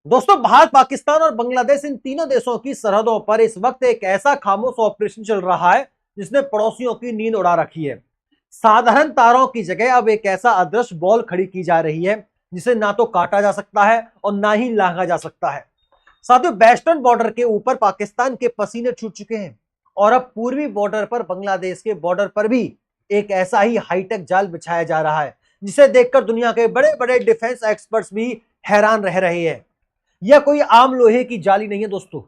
दोस्तों, भारत, पाकिस्तान और बांग्लादेश इन तीनों देशों की सरहदों पर इस वक्त एक ऐसा खामोश ऑपरेशन चल रहा है जिसने पड़ोसियों की नींद उड़ा रखी है। साधारण तारों की जगह अब एक ऐसा अदृश्य बॉल खड़ी की जा रही है जिसे ना तो काटा जा सकता है और ना ही लांघा जा सकता है। साथियों, वेस्टर्न बॉर्डर के ऊपर पाकिस्तान के पसीने छूट चुके हैं और अब पूर्वी बॉर्डर पर बांग्लादेश के बॉर्डर पर भी एक ऐसा ही हाईटेक जाल बिछाया जा रहा है जिसे देखकर दुनिया के बड़े बड़े डिफेंस एक्सपर्ट्स भी हैरान रह रहे हैं। यह कोई आम लोहे की जाली नहीं है दोस्तों,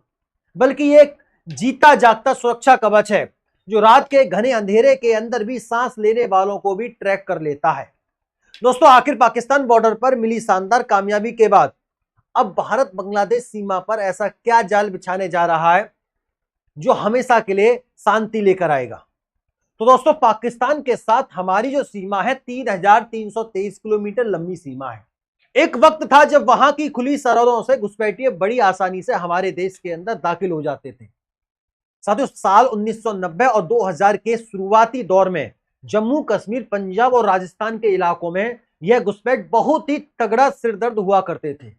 बल्कि ये एक जीता जागता सुरक्षा कवच है जो रात के घने अंधेरे के अंदर भी सांस लेने वालों को भी ट्रैक कर लेता है। दोस्तों, आखिर पाकिस्तान बॉर्डर पर मिली शानदार कामयाबी के बाद अब भारत बांग्लादेश सीमा पर ऐसा क्या जाल बिछाने जा रहा है जो हमेशा के लिए शांति लेकर आएगा। तो दोस्तों, पाकिस्तान के साथ हमारी जो सीमा है 3,323 किलोमीटर लंबी सीमा है। एक वक्त था जब वहां की खुली सरहदों से घुसपैठिए बड़ी आसानी से हमारे देश के अंदर दाखिल हो जाते थे। साथियों, साल 1990 और 2000 के शुरुआती दौर में जम्मू कश्मीर, पंजाब और राजस्थान के इलाकों में यह घुसपैठ बहुत ही तगड़ा सिरदर्द हुआ करते थे।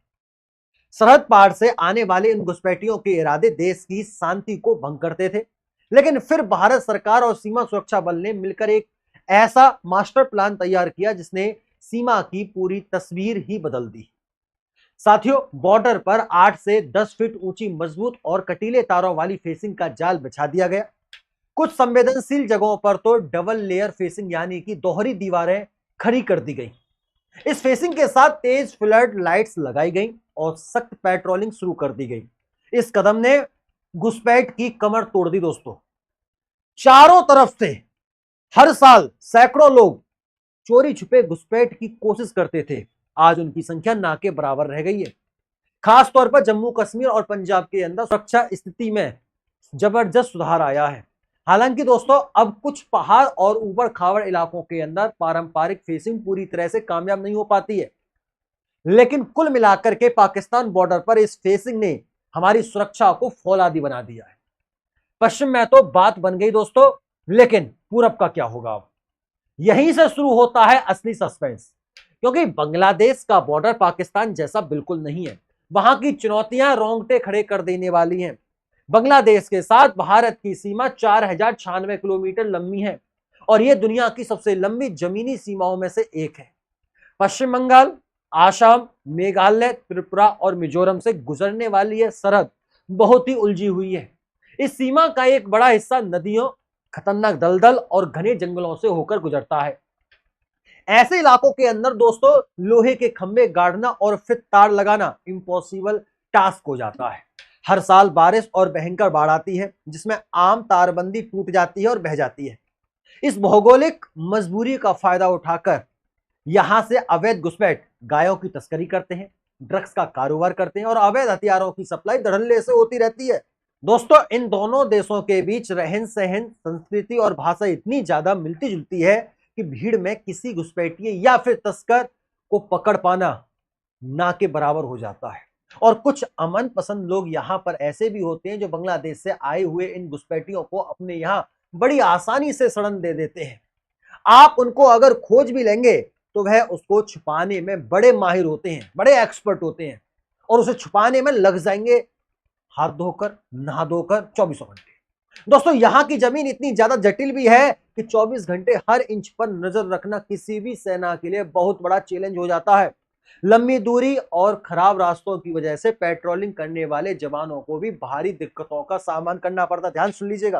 सरहद पार से आने वाले इन घुसपैठियों के इरादे देश की शांति को भंग करते थे। लेकिन फिर भारत सरकार और सीमा सुरक्षा बल ने मिलकर एक ऐसा मास्टर प्लान तैयार किया जिसने सीमा की पूरी तस्वीर ही बदल दी। साथियों, बॉर्डर पर 8 से 10 फीट ऊंची मजबूत और कटीले तारों वाली फेसिंग का जाल बिछा दिया गया। कुछ संवेदनशील जगहों पर तो डबल लेयर फेसिंग यानी कि दोहरी दीवारें खड़ी कर दी गई। इस फेसिंग के साथ तेज फ्लड लाइट्स लगाई गई और सख्त पेट्रोलिंग शुरू कर दी गई। इस कदम ने घुसपैठ की कमर तोड़ दी दोस्तों। चारों तरफ से हर साल सैकड़ों लोग चोरी छुपे घुसपैठ की कोशिश करते थे। आज उनकी संख्या ना के बराबर रह गई है। खास तौर पर जम्मू कश्मीर और पंजाब के अंदर सुरक्षा स्थिति में जबरदस्त सुधार आया है। हालांकि दोस्तों, अब कुछ पहाड़ और ऊबड़ खाबड़ इलाकों के अंदर पारंपरिक फेसिंग पूरी तरह से कामयाब नहीं हो पाती है। लेकिन कुल मिलाकर के पाकिस्तान बॉर्डर पर इस फेसिंग ने हमारी सुरक्षा को फौलादी बना दिया है। पश्चिम में तो बात बन गई दोस्तों, लेकिन पूरब का क्या होगा? अब यहीं से शुरू होता है असली सस्पेंस, क्योंकि बांग्लादेश का बॉर्डर पाकिस्तान जैसा बिल्कुल नहीं है। वहां की चुनौतियां रोंगटे खड़े कर देने वाली हैं। बांग्लादेश के साथ भारत की सीमा 4,096 किलोमीटर लंबी है और यह दुनिया की सबसे लंबी जमीनी सीमाओं में से एक है। पश्चिम बंगाल, आसाम, मेघालय, त्रिपुरा और मिजोरम से गुजरने वाली यह सरहद बहुत ही उलझी हुई है। इस सीमा का एक बड़ा हिस्सा नदियों, खतरनाक दलदल और घने जंगलों से होकर गुजरता है। ऐसे इलाकों के अंदर दोस्तों लोहे के खंभे गाड़ना और फिर तार लगाना इम्पॉसिबल टास्क हो जाता है। हर साल बारिश और भयंकर बाढ़ आती है जिसमें आम तारबंदी टूट जाती है और बह जाती है। इस भौगोलिक मजबूरी का फायदा उठाकर यहां से अवैध घुसपैठ गायों की तस्करी करते हैं, ड्रग्स का कारोबार करते हैं और अवैध हथियारों की सप्लाई धड़ल्ले से होती रहती है। दोस्तों, इन दोनों देशों के बीच रहन सहन, संस्कृति और भाषा इतनी ज्यादा मिलती जुलती है कि भीड़ में किसी घुसपैठिए या फिर तस्कर को पकड़ पाना ना के बराबर हो जाता है। और कुछ अमन पसंद लोग यहां पर ऐसे भी होते हैं जो बांग्लादेश से आए हुए इन घुसपैठियों को अपने यहां बड़ी आसानी से शरण दे देते हैं। आप उनको अगर खोज भी लेंगे तो वह उसको छुपाने में बड़े माहिर होते हैं, बड़े एक्सपर्ट होते हैं और उसे छुपाने में लग जाएंगे हाथ धोकर, नहा धोकर 24 घंटे। दोस्तों, यहां की जमीन इतनी ज्यादा जटिल भी है कि 24 घंटे हर इंच पर नजर रखना किसी भी सेना के लिए बहुत बड़ा चैलेंज हो जाता है। लंबी दूरी और खराब रास्तों की वजह से पेट्रोलिंग करने वाले जवानों को भी भारी दिक्कतों का सामना करना पड़ता है। ध्यान सुन लीजिएगा।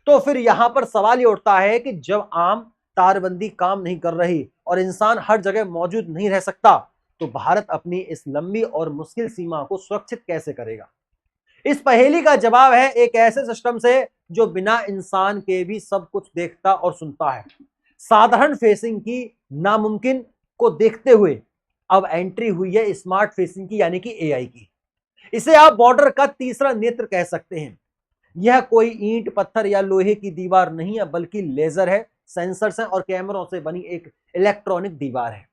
तो फिर यहां पर सवाल ये उठता है कि जब आम तारबंदी काम नहीं कर रही और इंसान हर जगह मौजूद नहीं रह सकता, तो भारत अपनी इस लंबी और मुश्किल सीमा को सुरक्षित कैसे करेगा? इस पहेली का जवाब है एक ऐसे सिस्टम से जो बिना इंसान के भी सब कुछ देखता और सुनता है। साधारण फेसिंग की नामुमकिन को देखते हुए अब एंट्री हुई है स्मार्ट फेसिंग की, यानी कि एआई की। इसे आप बॉर्डर का तीसरा नेत्र कह सकते हैं। यह कोई ईंट, पत्थर या लोहे की दीवार नहीं है, बल्कि लेजर है, सेंसर्स हैं और कैमरों से बनी एक इलेक्ट्रॉनिक दीवार है।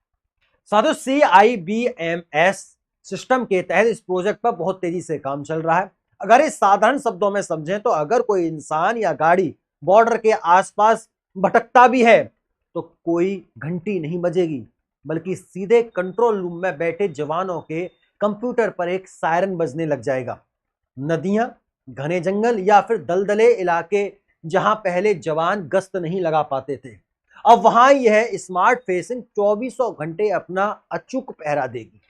साथियों, CIBMS सिस्टम के तहत इस प्रोजेक्ट पर बहुत तेजी से काम चल रहा है। अगर इस साधारण शब्दों में समझें तो अगर कोई इंसान या गाड़ी बॉर्डर के आसपास भटकता भी है तो कोई घंटी नहीं बजेगी, बल्कि सीधे कंट्रोल रूम में बैठे जवानों के कंप्यूटर पर एक सायरन बजने लग जाएगा। नदियां, घने जंगल या फिर दलदले इलाके जहां पहले जवान गश्त नहीं लगा पाते थे, अब वहां यह स्मार्ट फेसिंग 2400 घंटे अपना अचूक पहरा देगी।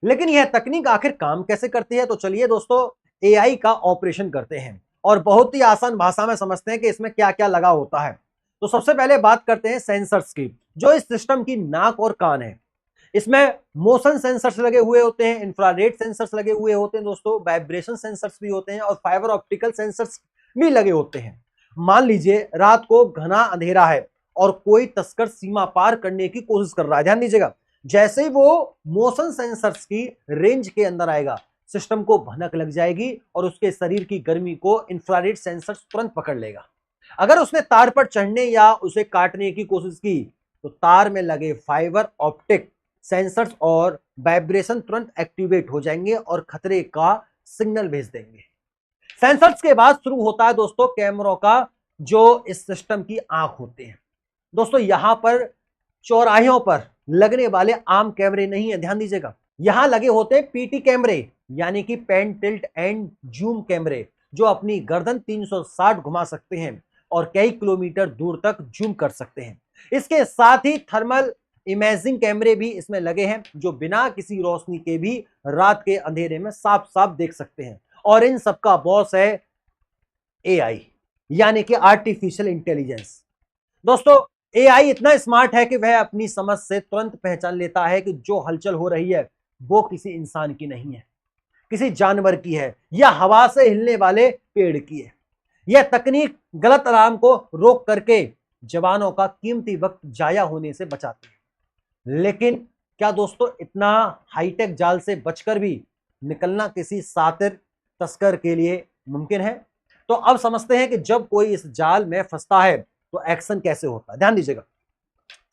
लेकिन यह तकनीक आखिर काम कैसे करती है? तो चलिए दोस्तों एआई का ऑपरेशन करते हैं और बहुत ही आसान भाषा में समझते हैं कि इसमें क्या क्या लगा होता है। तो सबसे पहले बात करते हैं सेंसर्स की, जो इस सिस्टम की नाक और कान है। इसमें मोशन सेंसर्स लगे हुए होते हैं, इंफ्रारेड सेंसर्स लगे हुए होते हैं दोस्तों, वाइब्रेशन सेंसर्स भी होते हैं और फाइबर ऑप्टिकल सेंसर्स भी लगे होते हैं। मान लीजिए रात को घना अंधेरा है और कोई तस्कर सीमा पार करने की कोशिश कर रहा है। ध्यान दीजिएगा, जैसे ही वो मोशन सेंसर्स की रेंज के अंदर आएगा, सिस्टम को भनक लग जाएगी और उसके शरीर की गर्मी को इंफ्रारेड सेंसर्स तुरंत पकड़ लेगा। अगर उसने तार पर चढ़ने या उसे काटने की कोशिश की तो तार में लगे फाइबर ऑप्टिक सेंसर्स और वाइब्रेशन तुरंत एक्टिवेट हो जाएंगे और खतरे का सिग्नल भेज देंगे। सेंसर्स के बाद शुरू होता है दोस्तों कैमरों का, जो इस सिस्टम की आंख होते हैं। दोस्तों यहां पर चौराहों पर लगने वाले आम कैमरे नहीं है, ध्यान दीजिएगा। यहां लगे होते हैं पीटी कैमरे, यानी कि पेन टिल्ट एंड जूम कैमरे, जो अपनी गर्दन 360 घुमा सकते हैं और कई किलोमीटर दूर तक जूम कर सकते हैं। इसके साथ ही थर्मल इमेजिंग कैमरे भी इसमें लगे हैं, जो बिना किसी रोशनी के भी रात के अंधेरे में साफ साफ देख सकते हैं। और इन सबका बॉस है एआई, यानी कि आर्टिफिशियल इंटेलिजेंस। दोस्तों एआई इतना स्मार्ट है कि वह अपनी समझ से तुरंत पहचान लेता है कि जो हलचल हो रही है वो किसी इंसान की नहीं है, किसी जानवर की है या हवा से हिलने वाले पेड़ की है। यह तकनीक गलत अलार्म को रोक करके जवानों का कीमती वक्त जाया होने से बचाती है। लेकिन क्या दोस्तों इतना हाईटेक जाल से बचकर भी निकलना किसी सातिर तस्कर के लिए मुमकिन है? तो अब समझते हैं कि जब कोई इस जाल में फंसता है तो एक्शन कैसे होता है। ध्यान दीजिएगा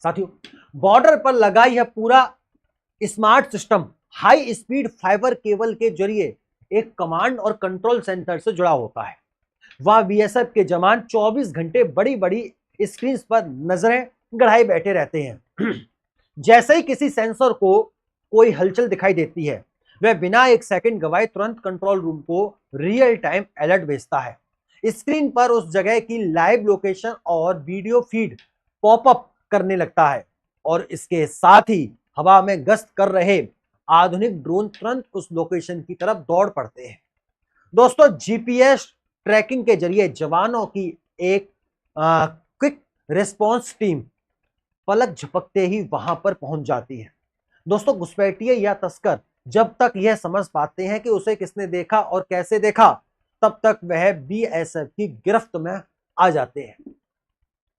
साथियों, बॉर्डर पर लगा यह पूरा smart system high speed fibre cable के जरिए एक कमांड और कंट्रोल सेंटर से जुड़ा होता है। वहां बीएसएफ के जवान 24 घंटे बड़ी बड़ी स्क्रीन पर नजरें गड़ाए बैठे रहते हैं। जैसे ही किसी सेंसर को कोई हलचल दिखाई देती है, वह बिना एक सेकंड गवाए तुरंत कंट्रोल रूम को रियल टाइम अलर्ट भेजता है। स्क्रीन पर उस जगह की लाइव लोकेशन और वीडियो फीड पॉपअप करने लगता है और इसके साथ ही हवा में गश्त कर रहे आधुनिक ड्रोन तुरंत उस लोकेशन की तरफ दौड़ पड़ते हैं। दोस्तों जीपीएस ट्रैकिंग के जरिए जवानों की एक क्विक रिस्पॉन्स टीम पलक झपकते ही वहां पर पहुंच जाती है। दोस्तों घुसपैठिए या तस्कर जब तक यह समझ पाते हैं कि उसे किसने देखा और कैसे देखा, तब तक वह बीएसएफ की गिरफ्त में आ जाते हैं।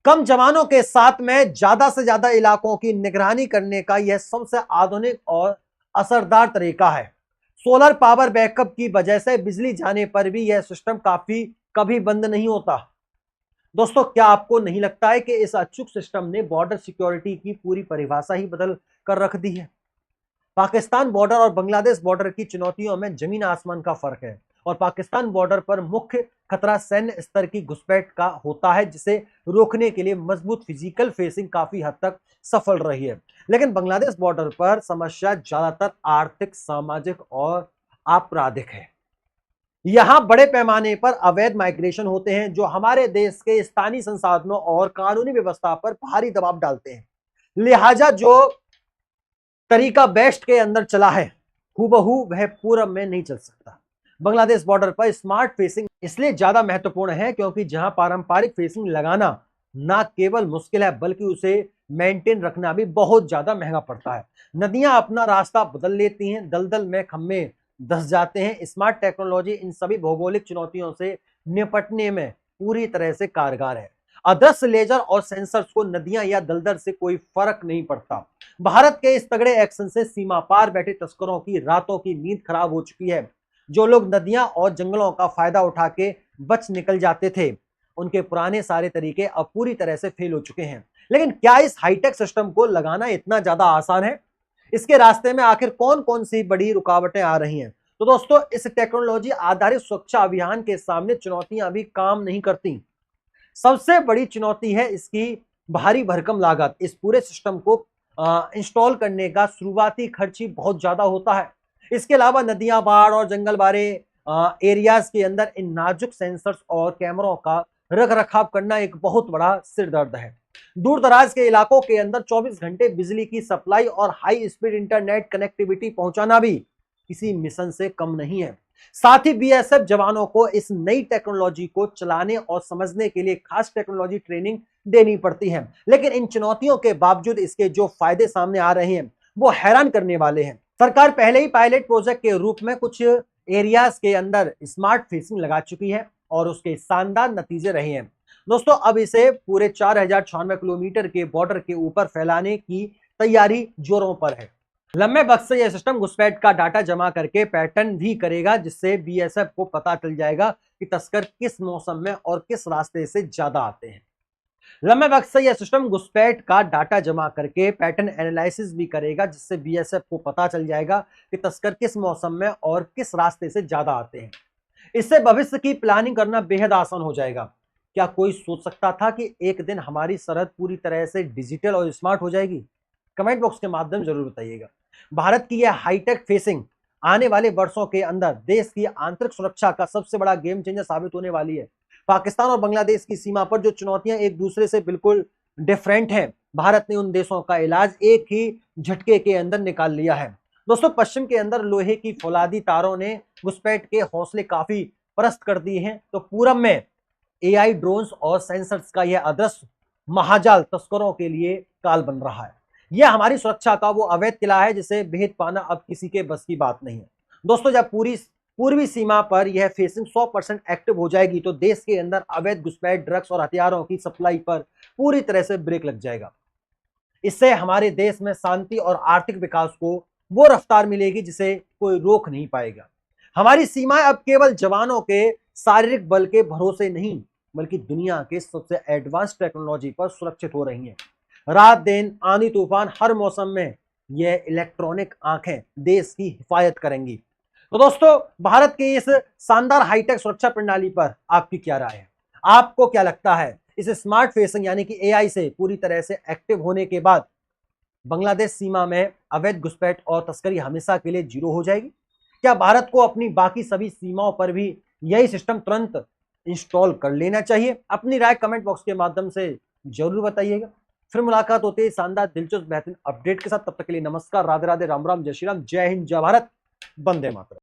कम जवानों के साथ में ज्यादा से ज्यादा इलाकों की निगरानी करने का यह सबसे आधुनिक और असरदार तरीका है। सोलर पावर बैकअप की वजह से बिजली जाने पर भी यह सिस्टम कभी बंद नहीं होता। दोस्तों क्या आपको नहीं लगता है कि इस अचूक सिस्टम ने बॉर्डर सिक्योरिटी की पूरी परिभाषा ही बदल कर रख दी है? पाकिस्तान बॉर्डर और बांग्लादेश बॉर्डर की चुनौतियों में जमीन आसमान का फर्क है और पाकिस्तान बॉर्डर पर मुख्य खतरा सैन्य स्तर की घुसपैठ का होता है, जिसे रोकने के लिए मजबूत फिजिकल फेसिंग काफी हद तक सफल रही है। लेकिन बांग्लादेश बॉर्डर पर समस्या ज्यादातर आर्थिक, सामाजिक और आपराधिक है। यहां बड़े पैमाने पर अवैध माइग्रेशन होते हैं, जो हमारे देश के स्थानीय संसाधनों और कानूनी व्यवस्था पर भारी दबाव डालते हैं। लिहाजा जो तरीका वेस्ट के अंदर चला है, हूबहू वह पूरब में नहीं चल सकता। बांग्लादेश बॉर्डर पर स्मार्ट फेसिंग इसलिए ज्यादा महत्वपूर्ण है क्योंकि जहां पारंपरिक फेसिंग लगाना ना केवल मुश्किल है, बल्कि उसे मेंटेन रखना भी बहुत ज्यादा महंगा पड़ता है। नदियां अपना रास्ता बदल लेती हैं, दलदल में खम्भे धंस जाते हैं। स्मार्ट टेक्नोलॉजी इन सभी भौगोलिक चुनौतियों से निपटने में पूरी तरह से कारगर है। अदृश्य लेजर और सेंसर्स को नदियां या दलदल से कोई फर्क नहीं पड़ता। भारत के इस तगड़े एक्शन से सीमा पार बैठे तस्करों की रातों की नींद खराब हो चुकी है। जो लोग नदियां और जंगलों का फायदा उठा के बच निकल जाते थे, उनके पुराने सारे तरीके अब पूरी तरह से फेल हो चुके हैं। लेकिन क्या इस हाईटेक सिस्टम को लगाना इतना ज्यादा आसान है? इसके रास्ते में आखिर कौन कौन सी बड़ी रुकावटें आ रही हैं? तो दोस्तों इस टेक्नोलॉजी आधारित सुरक्षा अभियान के सामने चुनौतियां अभी काम नहीं करती। सबसे बड़ी चुनौती है इसकी भारी भरकम लागत। इस पूरे सिस्टम को इंस्टॉल करने का शुरुआती खर्च ही बहुत ज्यादा होता है। इसके अलावा नदियां, बाढ़ और जंगल बारे एरियाज के अंदर इन नाजुक सेंसर्स और कैमरों का रख रखाव करना एक बहुत बड़ा सिरदर्द है। दूर दराज के इलाकों के अंदर 24 घंटे बिजली की सप्लाई और हाई स्पीड इंटरनेट कनेक्टिविटी पहुंचाना भी किसी मिशन से कम नहीं है। साथ ही बीएसएफ जवानों को इस नई टेक्नोलॉजी को चलाने और समझने के लिए खास टेक्नोलॉजी ट्रेनिंग देनी पड़ती है। लेकिन इन चुनौतियों के बावजूद इसके जो फायदे सामने आ रहे हैं वो हैरान करने वाले हैं। सरकार पहले ही पायलट प्रोजेक्ट के रूप में कुछ एरियाज के अंदर स्मार्ट फेंसिंग लगा चुकी है और उसके शानदार नतीजे रहे हैं। दोस्तों, अब इसे पूरे 4096 किलोमीटर के बॉर्डर के ऊपर फैलाने की तैयारी जोरों पर है। लंबे वक्त से यह सिस्टम घुसपैठ का डाटा जमा करके पैटर्न भी करेगा, जिससे बीएसएफ को पता चल जाएगा कि तस्कर किस मौसम में और किस रास्ते से ज्यादा आते हैं। लंबे वक्त से यह सिस्टम घुसपैठ का डाटा जमा करके पैटर्न एनालिसिस भी करेगा, जिससे बीएसएफ को पता चल जाएगा कि तस्कर किस मौसम में और किस रास्ते से ज्यादा आते हैं। इससे भविष्य की प्लानिंग करना बेहद आसान हो जाएगा। क्या कोई सोच सकता था कि एक दिन हमारी सरहद पूरी तरह से डिजिटल और स्मार्ट हो जाएगी? कमेंट बॉक्स के माध्यम जरूर बताइएगा। भारत की यह हाईटेक फेसिंग आने वाले वर्षों के अंदर देश की आंतरिक सुरक्षा का सबसे बड़ा गेम चेंजर साबित होने वाली है। पाकिस्तान और बांग्लादेश की सीमा पर जो चुनौतियां एक दूसरे से बिल्कुल डिफरेंट हैं, भारत ने उन देशों का इलाज एक ही झटके के अंदर निकाल लिया है। दोस्तों, पश्चिम के अंदर लोहे की फौलादी तारों ने घुसपैठ के हौसले काफी पस्त कर दिए हैं, तो पूरब में एआई, ड्रोन्स और सेंसर्स का यह अदृश्य महाजाल तस्करों के लिए काल बन रहा है। यह हमारी सुरक्षा का वो अवैध किला है जिसे भेद पाना अब किसी के बस की बात नहीं है। दोस्तों, जब पूर्वी सीमा पर यह फेसिंग 100% एक्टिव हो जाएगी तो देश के अंदर अवैध घुसपैठ, ड्रग्स और हथियारों की सप्लाई पर पूरी तरह से ब्रेक लग जाएगा। इससे हमारे देश में शांति और आर्थिक विकास को वो रफ्तार मिलेगी जिसे कोई रोक नहीं पाएगा। हमारी सीमाएं अब केवल जवानों के शारीरिक बल के भरोसे नहीं, बल्कि दुनिया के सबसे एडवांस टेक्नोलॉजी पर सुरक्षित हो रही हैं। रात दिन, आंधी तूफान, हर मौसम में यह इलेक्ट्रॉनिक आंखें देश की हिफाजत करेंगी। तो दोस्तों, भारत की इस शानदार हाईटेक सुरक्षा प्रणाली पर आपकी क्या राय है? आपको क्या लगता है, इस स्मार्ट फेसिंग यानी कि एआई से पूरी तरह से एक्टिव होने के बाद बांग्लादेश सीमा में अवैध घुसपैठ और तस्करी हमेशा के लिए जीरो हो जाएगी? क्या भारत को अपनी बाकी सभी सीमाओं पर भी यही सिस्टम तुरंत इंस्टॉल कर लेना चाहिए? अपनी राय कमेंट बॉक्स के माध्यम से जरूर बताइएगा। फिर मुलाकात होती है शानदार, दिलचस्प, बेहतरीन अपडेट के साथ। तब तक के लिए नमस्कार, राधे राधे, राम राम, जय श्री राम, जय हिंद, जय भारत, वंदे मातरम।